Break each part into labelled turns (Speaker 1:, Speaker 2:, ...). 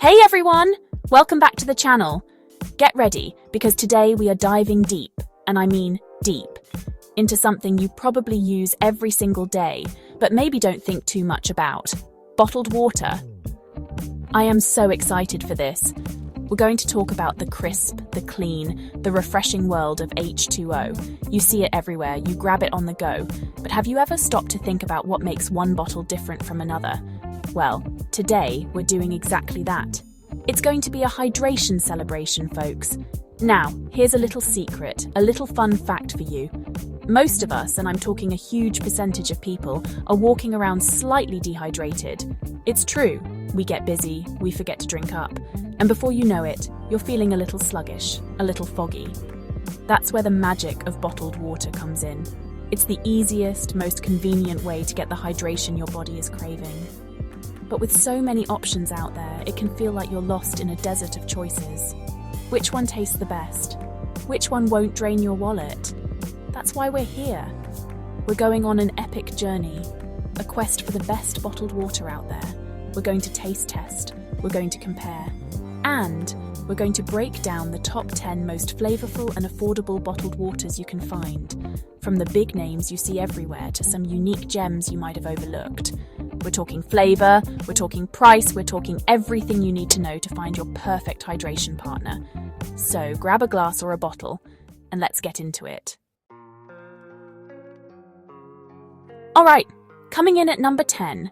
Speaker 1: Hey everyone! Welcome back to the channel. Get ready, because today we are diving deep, and I mean deep, into something you probably use every single day, but maybe don't think too much about. Bottled water. I am so excited for this. We're going to talk about the crisp, the clean, the refreshing world of H2O. You see it everywhere, you grab it on the go. But have you ever stopped to think about what makes one bottle different from another? Well, today we're doing exactly that. It's going to be a hydration celebration, folks. Now, here's a little secret, a little fun fact for you. Most of us, and I'm talking a huge percentage of people, are walking around slightly dehydrated. It's true, we get busy, we forget to drink up, and before you know it, you're feeling a little sluggish, a little foggy. That's where the magic of bottled water comes in. It's the easiest, most convenient way to get the hydration your body is craving. But with so many options out there, it can feel like you're lost in a desert of choices. Which one tastes the best? Which one won't drain your wallet? That's why we're here. We're going on an epic journey, a quest for the best bottled water out there. We're going to taste test, we're going to compare, and we're going to break down the top 10 most flavorful and affordable bottled waters you can find, from the big names you see everywhere to some unique gems you might have overlooked. We're talking flavor, we're talking price, we're talking everything you need to know to find your perfect hydration partner. So grab a glass or a bottle, and let's get into it. Alright, coming in at number 10.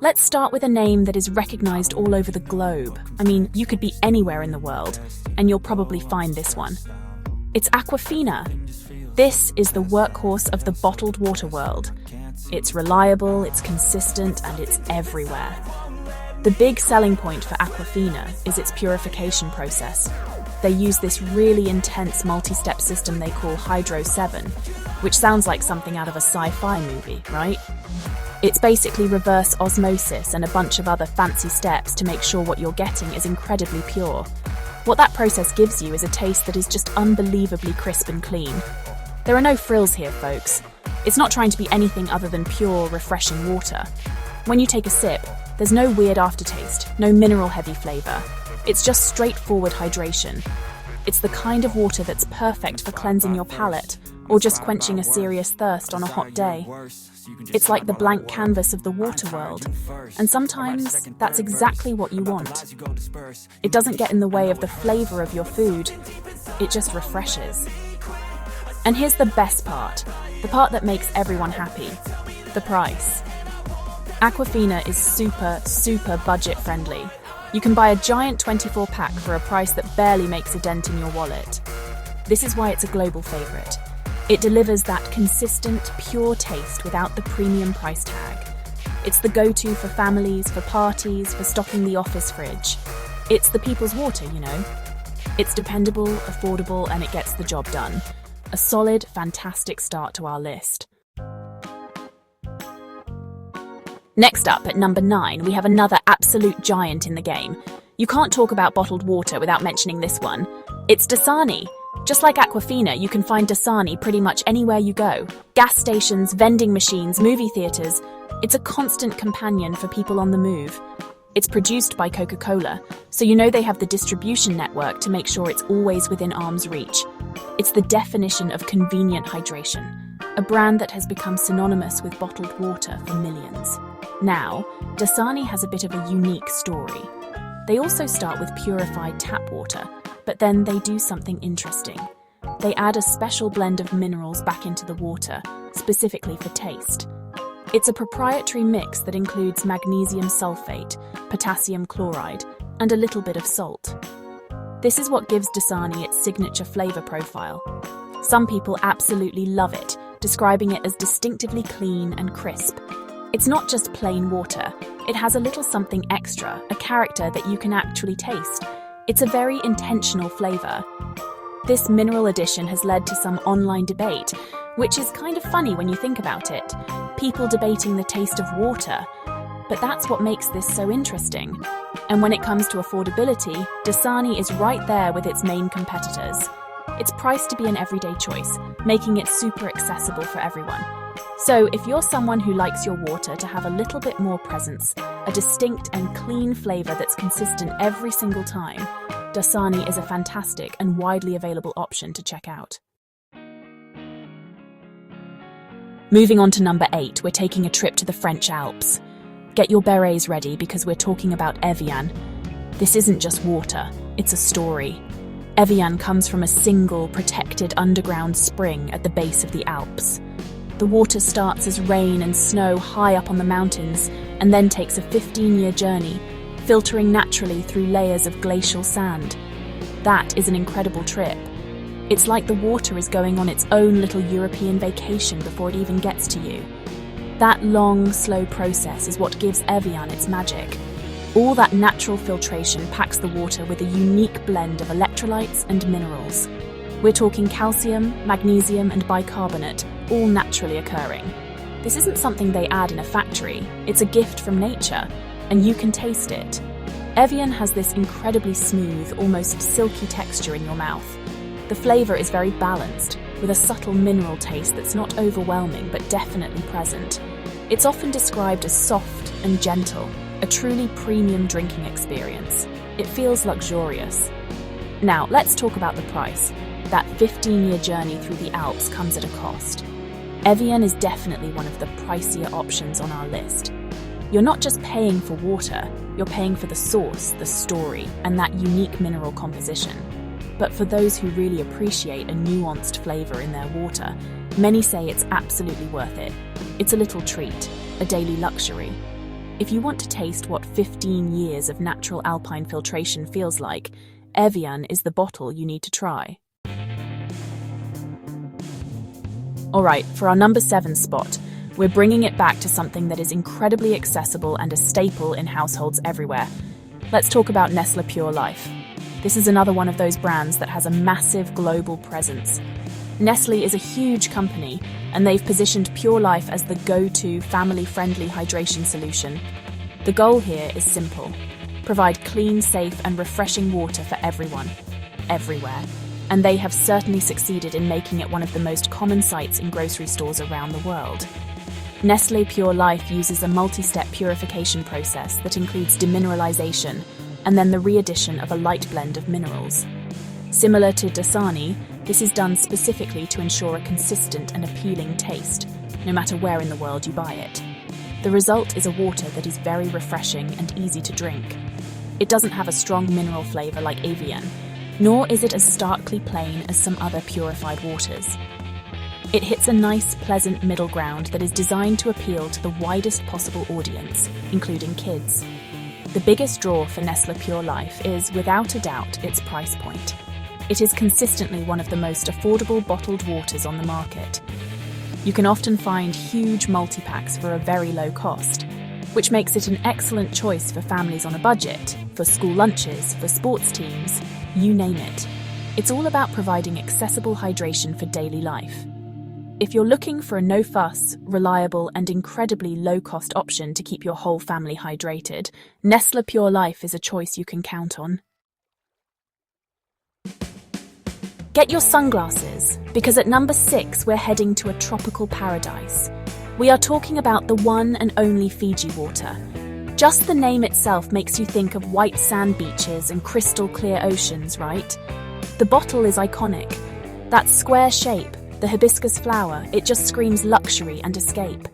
Speaker 1: Let's start with a name that is recognized all over the globe. I mean, you could be anywhere in the world, and you'll probably find this one. It's Aquafina. This is the workhorse of the bottled water world. It's reliable, it's consistent, and it's everywhere. The big selling point for Aquafina is its purification process. They use this really intense multi-step system they call Hydro 7, which sounds like something out of a sci-fi movie, right? It's basically reverse osmosis and a bunch of other fancy steps to make sure what you're getting is incredibly pure. What that process gives you is a taste that is just unbelievably crisp and clean. There are no frills here, folks. It's not trying to be anything other than pure, refreshing water. When you take a sip, there's no weird aftertaste, no mineral-heavy flavor. It's just straightforward hydration. It's the kind of water that's perfect for cleansing your palate, or just quenching a serious thirst on a hot day. It's like the blank canvas of the water world, and sometimes that's exactly what you want. It doesn't get in the way of the flavor of your food, it just refreshes. And here's the best part, the part that makes everyone happy, the price. Aquafina is super budget friendly. You can buy a giant 24-pack for a price that barely makes a dent in your wallet. This is why it's a global favorite. It delivers that consistent, pure taste without the premium price tag. It's the go-to for families, for parties, for stocking the office fridge. It's the people's water, you know. It's dependable, affordable, and it gets the job done. A solid, fantastic start to our list. Next up, at number 9, we have another absolute giant in the game. You can't talk about bottled water without mentioning this one. It's Dasani. Just like Aquafina, you can find Dasani pretty much anywhere you go. Gas stations, vending machines, movie theaters. It's a constant companion for people on the move. It's produced by Coca-Cola, so you know they have the distribution network to make sure it's always within arm's reach. It's the definition of convenient hydration, a brand that has become synonymous with bottled water for millions. Now, Dasani has a bit of a unique story. They also start with purified tap water, but then they do something interesting. They add a special blend of minerals back into the water, specifically for taste. It's a proprietary mix that includes magnesium sulfate, potassium chloride, and a little bit of salt. This is what gives Dasani its signature flavor profile. Some people absolutely love it, describing it as distinctively clean and crisp. It's not just plain water, it has a little something extra, a character that you can actually taste. It's a very intentional flavor. This mineral addition has led to some online debate, which is kind of funny when you think about it. People debating the taste of water. But that's what makes this so interesting. And when it comes to affordability, Dasani is right there with its main competitors. It's priced to be an everyday choice, making it super accessible for everyone. So if you're someone who likes your water to have a little bit more presence, a distinct and clean flavor that's consistent every single time, Dasani is a fantastic and widely available option to check out. Moving on to number 8, we're taking a trip to the French Alps. Get your berets ready because we're talking about Evian. This isn't just water, it's a story. Evian comes from a single, protected underground spring at the base of the Alps. The water starts as rain and snow high up on the mountains and then takes a 15-year journey, filtering naturally through layers of glacial sand. That is an incredible trip. It's like the water is going on its own little European vacation before it even gets to you. That long, slow process is what gives Evian its magic. All that natural filtration packs the water with a unique blend of electrolytes and minerals. We're talking calcium, magnesium, and bicarbonate, all naturally occurring. This isn't something they add in a factory, it's a gift from nature, and you can taste it. Evian has this incredibly smooth, almost silky texture in your mouth. The flavour is very balanced, with a subtle mineral taste that's not overwhelming but definitely present. It's often described as soft and gentle, a truly premium drinking experience. It feels luxurious. Now, let's talk about the price. That 15-year journey through the Alps comes at a cost. Evian is definitely one of the pricier options on our list. You're not just paying for water, you're paying for the source, the story, and that unique mineral composition. But for those who really appreciate a nuanced flavour in their water, many say it's absolutely worth it. It's a little treat, a daily luxury. If you want to taste what 15 years of natural alpine filtration feels like, Evian is the bottle you need to try. Alright, for our number 7 spot, we're bringing it back to something that is incredibly accessible and a staple in households everywhere. Let's talk about Nestle Pure Life. This is another one of those brands that has a massive global presence. Nestle is a huge company, and they've positioned Pure Life as the go-to family-friendly hydration solution. The goal here is simple: provide clean, safe, and refreshing water for everyone, everywhere. And they have certainly succeeded in making it one of the most common sights in grocery stores around the world. Nestle Pure Life uses a multi-step purification process that includes demineralization and then the re-addition of a light blend of minerals. Similar to Dasani, this is done specifically to ensure a consistent and appealing taste, no matter where in the world you buy it. The result is a water that is very refreshing and easy to drink. It doesn't have a strong mineral flavour like Evian, nor is it as starkly plain as some other purified waters. It hits a nice, pleasant middle ground that is designed to appeal to the widest possible audience, including kids. The biggest draw for Nestle Pure Life is, without a doubt, its price point. It is consistently one of the most affordable bottled waters on the market. You can often find huge multi-packs for a very low cost, which makes it an excellent choice for families on a budget, for school lunches, for sports teams, you name it. It's all about providing accessible hydration for daily life. If you're looking for a no-fuss, reliable, and incredibly low-cost option to keep your whole family hydrated, Nestle Pure Life is a choice you can count on. Get your sunglasses, because at number 6 we're heading to a tropical paradise. We are talking about the one and only Fiji water. Just the name itself makes you think of white sand beaches and crystal clear oceans, right? The bottle is iconic. That square shape, the hibiscus flower, it just screams luxury and escape.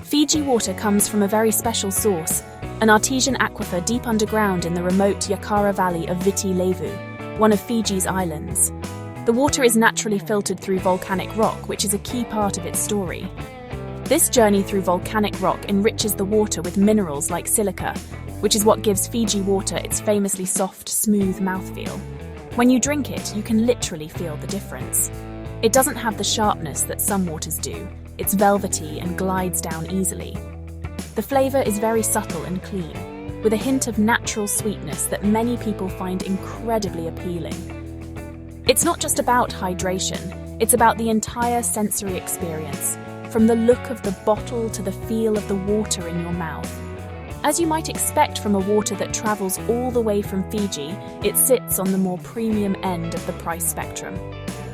Speaker 1: Fiji water comes from a very special source, an artesian aquifer deep underground in the remote Yakara Valley of Viti Levu, one of Fiji's islands. The water is naturally filtered through volcanic rock, which is a key part of its story. This journey through volcanic rock enriches the water with minerals like silica, which is what gives Fiji water its famously soft, smooth mouthfeel. When you drink it, you can literally feel the difference. It doesn't have the sharpness that some waters do. It's velvety and glides down easily. The flavour is very subtle and clean, with a hint of natural sweetness that many people find incredibly appealing. It's not just about hydration, it's about the entire sensory experience, from the look of the bottle to the feel of the water in your mouth. As you might expect from a water that travels all the way from Fiji, it sits on the more premium end of the price spectrum.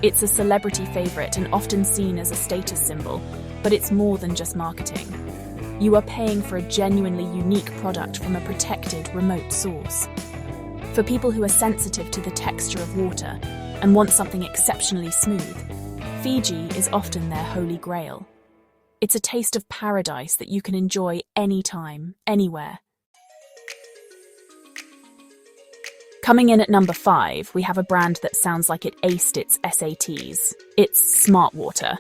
Speaker 1: It's a celebrity favorite and often seen as a status symbol, but it's more than just marketing. You are paying for a genuinely unique product from a protected, remote source. For people who are sensitive to the texture of water and want something exceptionally smooth, Fiji is often their holy grail. It's a taste of paradise that you can enjoy anytime, anywhere. Coming in at number 5, we have a brand that sounds like it aced its SATs. It's Smart Water.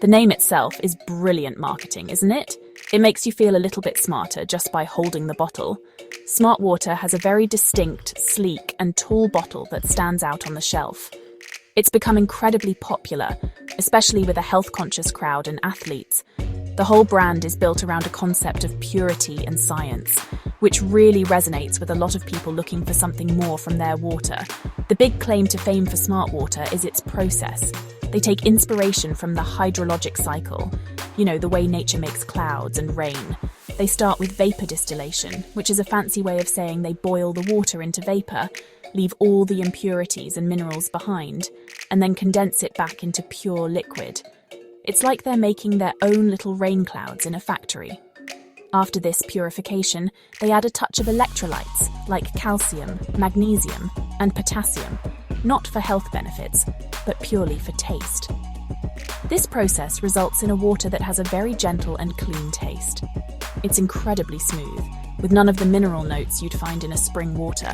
Speaker 1: The name itself is brilliant marketing, isn't it? It makes you feel a little bit smarter just by holding the bottle. Smart Water has a very distinct, sleek, and tall bottle that stands out on the shelf. It's become incredibly popular, especially with a health-conscious crowd and athletes. The whole brand is built around a concept of purity and science, which really resonates with a lot of people looking for something more from their water. The big claim to fame for Smart Water is its process. They take inspiration from the hydrologic cycle, the way nature makes clouds and rain. They start with vapor distillation, which is a fancy way of saying they boil the water into vapor, leave all the impurities and minerals behind, and then condense it back into pure liquid. It's like they're making their own little rain clouds in a factory. After this purification, they add a touch of electrolytes like calcium, magnesium, and potassium, not for health benefits, but purely for taste. This process results in a water that has a very gentle and clean taste. It's incredibly smooth, with none of the mineral notes you'd find in a spring water.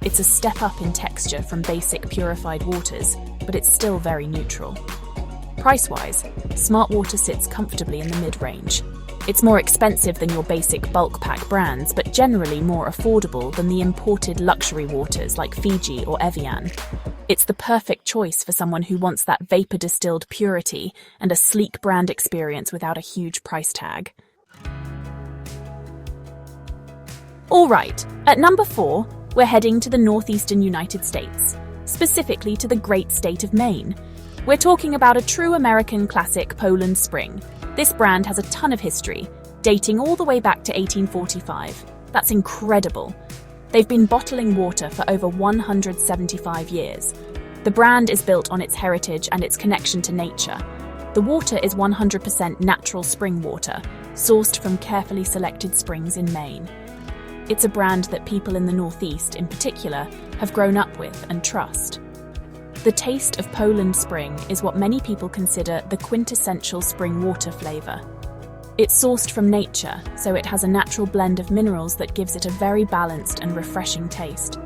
Speaker 1: It's a step up in texture from basic purified waters, but it's still very neutral. Price-wise, Smart Water sits comfortably in the mid-range. It's more expensive than your basic bulk pack brands, but generally more affordable than the imported luxury waters like Fiji or Evian. It's the perfect choice for someone who wants that vapor-distilled purity and a sleek brand experience without a huge price tag. All right, at number 4, we're heading to the northeastern United States, specifically to the great state of Maine. We're talking about a true American classic, Poland Spring. This brand has a ton of history, dating all the way back to 1845. That's incredible. They've been bottling water for over 175 years. The brand is built on its heritage and its connection to nature. The water is 100% natural spring water, sourced from carefully selected springs in Maine. It's a brand that people in the Northeast, in particular, have grown up with and trust. The taste of Poland Spring is what many people consider the quintessential spring water flavour. It's sourced from nature, so it has a natural blend of minerals that gives it a very balanced and refreshing taste.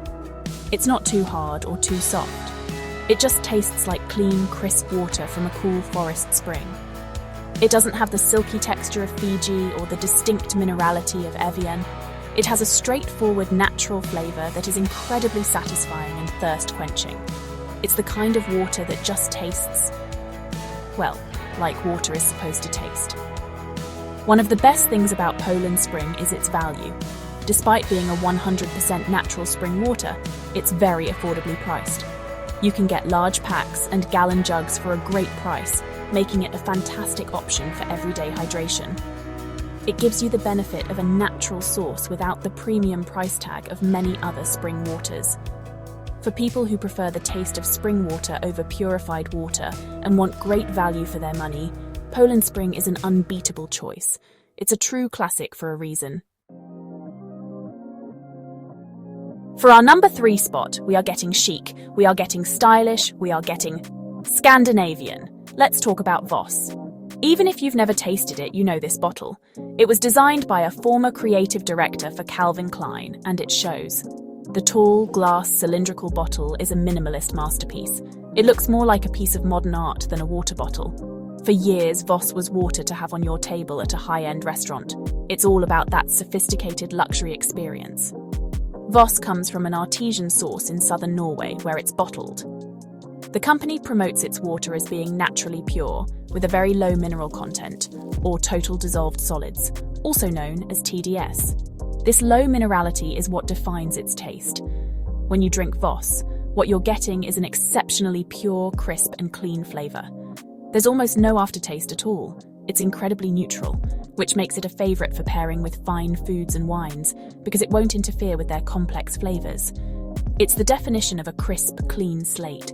Speaker 1: It's not too hard or too soft. It just tastes like clean, crisp water from a cool forest spring. It doesn't have the silky texture of Fiji or the distinct minerality of Evian. It has a straightforward, natural flavour that is incredibly satisfying and thirst-quenching. It's the kind of water that just tastes, well, like water is supposed to taste. One of the best things about Poland Spring is its value. Despite being a 100% natural spring water, it's very affordably priced. You can get large packs and gallon jugs for a great price, making it a fantastic option for everyday hydration. It gives you the benefit of a natural source without the premium price tag of many other spring waters. For people who prefer the taste of spring water over purified water and want great value for their money, Poland Spring is an unbeatable choice. It's a true classic for a reason. For our number 3 spot, we are getting chic, we are getting stylish, we are getting Scandinavian. Let's talk about Voss. Even if you've never tasted it, you know this bottle. It was designed by a former creative director for Calvin Klein, and it shows. The tall, glass, cylindrical bottle is a minimalist masterpiece. It looks more like a piece of modern art than a water bottle. For years, Voss was water to have on your table at a high-end restaurant. It's all about that sophisticated luxury experience. Voss comes from an artesian source in southern Norway, where it's bottled. The company promotes its water as being naturally pure, with a very low mineral content, or total dissolved solids, also known as TDS. This low minerality is what defines its taste. When you drink Voss, what you're getting is an exceptionally pure, crisp and clean flavour. There's almost no aftertaste at all. It's incredibly neutral, which makes it a favourite for pairing with fine foods and wines, because it won't interfere with their complex flavours. It's the definition of a crisp, clean slate.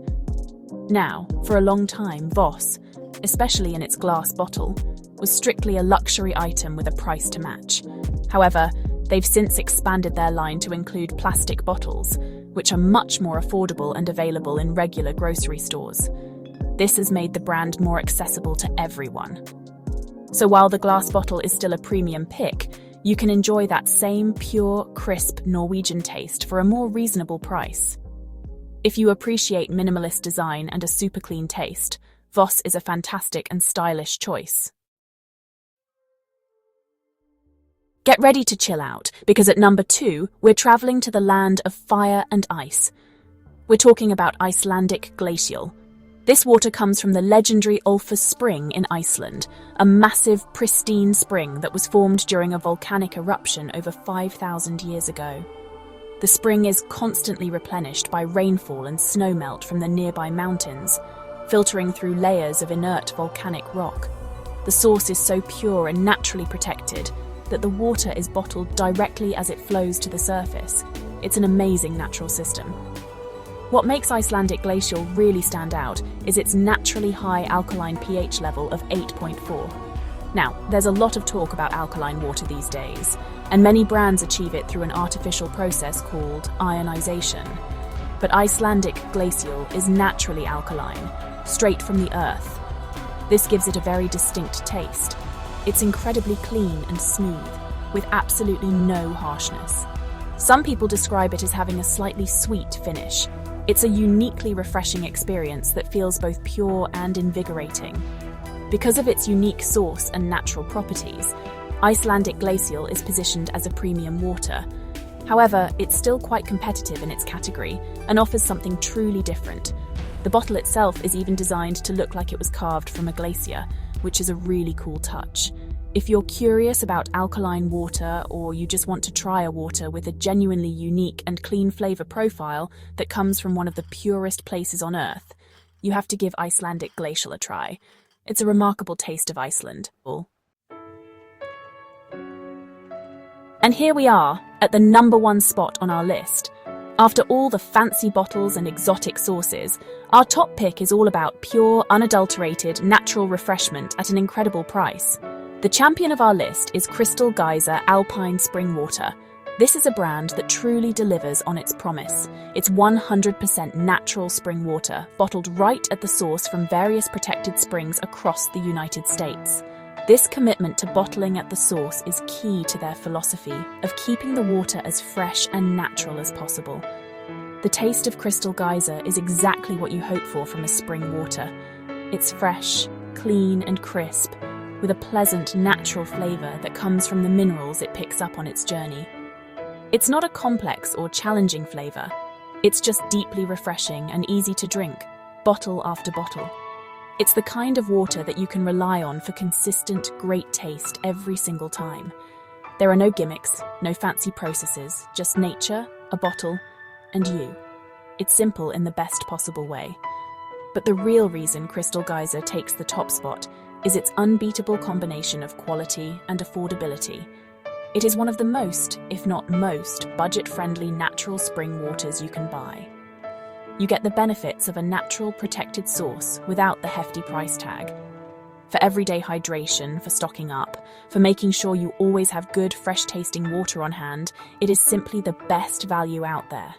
Speaker 1: Now, for a long time, Voss, especially in its glass bottle, was strictly a luxury item with a price to match. However, they've since expanded their line to include plastic bottles, which are much more affordable and available in regular grocery stores. This has made the brand more accessible to everyone. So while the glass bottle is still a premium pick, you can enjoy that same pure, crisp Norwegian taste for a more reasonable price. If you appreciate minimalist design and a super clean taste, Voss is a fantastic and stylish choice. Get ready to chill out, because at number 2, we're traveling to the land of fire and ice. We're talking about Icelandic glacial. This water comes from the legendary Ölfus Spring in Iceland, a massive, pristine spring that was formed during a volcanic eruption over 5,000 years ago. The spring is constantly replenished by rainfall and snowmelt from the nearby mountains, filtering through layers of inert volcanic rock. The source is so pure and naturally protected that the water is bottled directly as it flows to the surface. It's an amazing natural system. What makes Icelandic glacial really stand out is its naturally high alkaline pH level of 8.4. Now, there's a lot of talk about alkaline water these days, and many brands achieve it through an artificial process called ionization. But Icelandic glacial is naturally alkaline, straight from the earth. This gives it a very distinct taste. It's incredibly clean and smooth, with absolutely no harshness. Some people describe it as having a slightly sweet finish. It's a uniquely refreshing experience that feels both pure and invigorating. Because of its unique source and natural properties, Icelandic glacial is positioned as a premium water. However, it's still quite competitive in its category and offers something truly different. The bottle itself is even designed to look like it was carved from a glacier, which is a really cool touch. If you're curious about alkaline water, or you just want to try a water with a genuinely unique and clean flavor profile that comes from one of the purest places on Earth, you have to give Icelandic glacial a try. It's a remarkable taste of Iceland. And here we are, at the number 1 spot on our list. After all the fancy bottles and exotic sauces, our top pick is all about pure, unadulterated, natural refreshment at an incredible price. The champion of our list is Crystal Geyser Alpine Spring Water. This is a brand that truly delivers on its promise. It's 100% natural spring water, bottled right at the source from various protected springs across the United States. This commitment to bottling at the source is key to their philosophy of keeping the water as fresh and natural as possible. The taste of Crystal Geyser is exactly what you hope for from a spring water. It's fresh, clean and crisp, with a pleasant, natural flavour that comes from the minerals it picks up on its journey. It's not a complex or challenging flavour. It's just deeply refreshing and easy to drink, bottle after bottle. It's the kind of water that you can rely on for consistent, great taste every single time. There are no gimmicks, no fancy processes, just nature, a bottle, and you. It's simple in the best possible way. But the real reason Crystal Geyser takes the top spot is its unbeatable combination of quality and affordability. It is one of the most, if not most, budget-friendly natural spring waters you can buy. You get the benefits of a natural protected source without the hefty price tag. For everyday hydration, for stocking up, for making sure you always have good, fresh-tasting water on hand, it is simply the best value out there.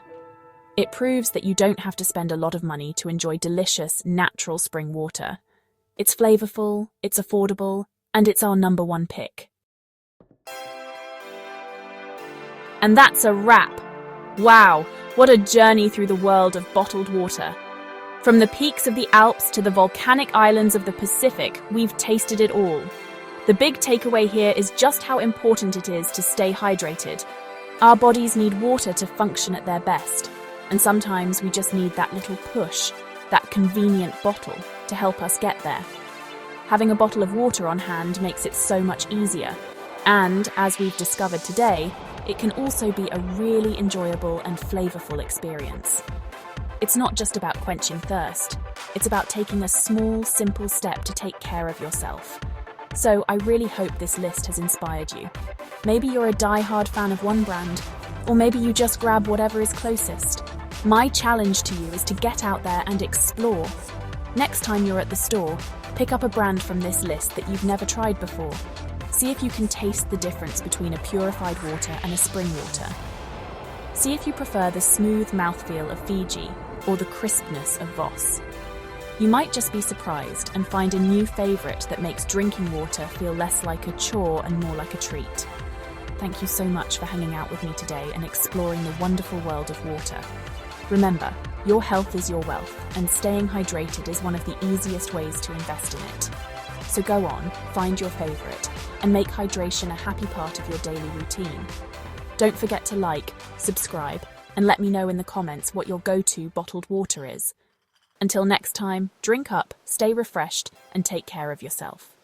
Speaker 1: It proves that you don't have to spend a lot of money to enjoy delicious, natural spring water. It's flavorful, it's affordable, and it's our number 1 pick. And that's a wrap. Wow, what a journey through the world of bottled water. From the peaks of the Alps to the volcanic islands of the Pacific, we've tasted it all. The big takeaway here is just how important it is to stay hydrated. Our bodies need water to function at their best, and sometimes we just need that little push, that convenient bottle, to help us get there. Having a bottle of water on hand makes it so much easier, and, as we've discovered today, it can also be a really enjoyable and flavorful experience. It's not just about quenching thirst, it's about taking a small, simple step to take care of yourself. So I really hope this list has inspired you. Maybe you're a die-hard fan of one brand, or maybe you just grab whatever is closest. My challenge to you is to get out there and explore. Next time you're at the store, pick up a brand from this list that you've never tried before. See if you can taste the difference between a purified water and a spring water. See if you prefer the smooth mouthfeel of Fiji or the crispness of Voss. You might just be surprised and find a new favourite that makes drinking water feel less like a chore and more like a treat. Thank you so much for hanging out with me today and exploring the wonderful world of water. Remember, your health is your wealth, and staying hydrated is one of the easiest ways to invest in it. So go on, find your favourite, and make hydration a happy part of your daily routine. Don't forget to like, subscribe, and let me know in the comments what your go-to bottled water is. Until next time, drink up, stay refreshed, and take care of yourself.